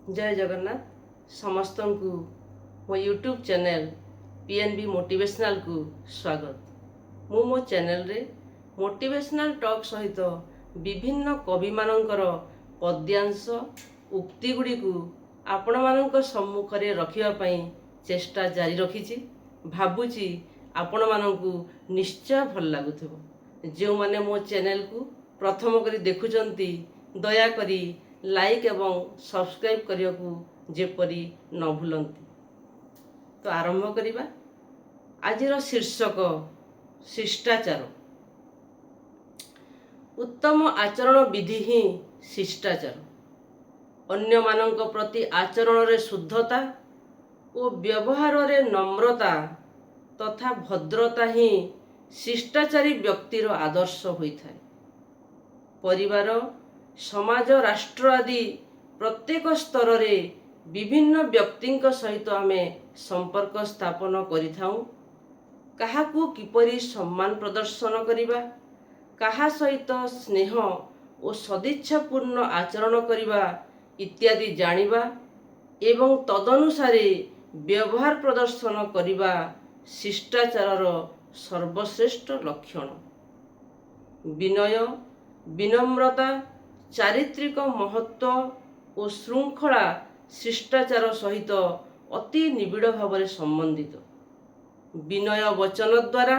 जय जगन्नाथ समस्त को मो यूट्यूब चैनल पीएनबी मोटिवेशनल को स्वागत। मु मो चैनल रे मोटिवेशनल टॉक सहित विभिन्न कवि मानकर पद्यांश उक्ति गुड़ी को आपण मानक सम्मुख रे रखिया पई चेष्टा जारी रखिछि। भाबुछि आपण मानकु निश्चय भल लागुथबो। जो माने मो चैनल को प्रथम करी देखुचंती दया करी लाइक एवं सब्सक्राइब करिया को जेपरी न भूलंती। तो आरंभ करिबा। आजिर शीर्षक शिष्टाचार। उत्तम आचरण विधि ही शिष्टाचार। अन्य मानक प्रति आचरण रे शुद्धता और व्यवहार रे नम्रता तथा भद्रता ही शिष्टाचारी व्यक्तिर आदर्श होइथाय। परिवार समाज राष्ट्र आदि प्रत्येक स्तर रे विभिन्न व्यक्तिंक सहित आमे संपर्क स्थापन करिथाऊ। काहाकू किपरि सम्मान प्रदर्शन करिबा, काहा सहित स्नेह और सदिच्छापूर्ण आचरण करिबा इत्यादि जानिबा एवं तदनुसारे व्यवहार प्रदर्शन करिबा शिष्टाचारर सर्वश्रेष्ठ लक्षण। विनय, विनम्रता, चारित्रिक महत्व और श्रृंखला शिष्टाचार सहित अति निबिड़ भाव संबंधित। विनय वचन द्वारा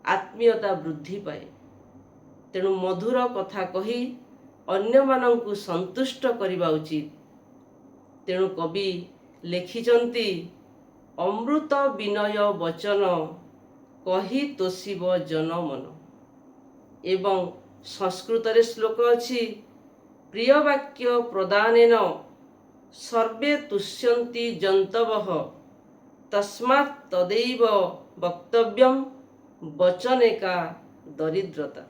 आत्मीयता वृद्धि पाए। तेणु मधुर कथा कही अन्य मानंकु संतुष्ट करिबा उचित। तेणु कवि लेखिचंती अमृत विनय वचन कही तोषिब जन मन। एवं संस्कृत रे श्लोक अछि प्रिय वाक्य प्रदानेन सर्वे तुष्यन्ति जन्तवः तस्मात् तदैव वक्तव्यं वचने का दरिद्रता।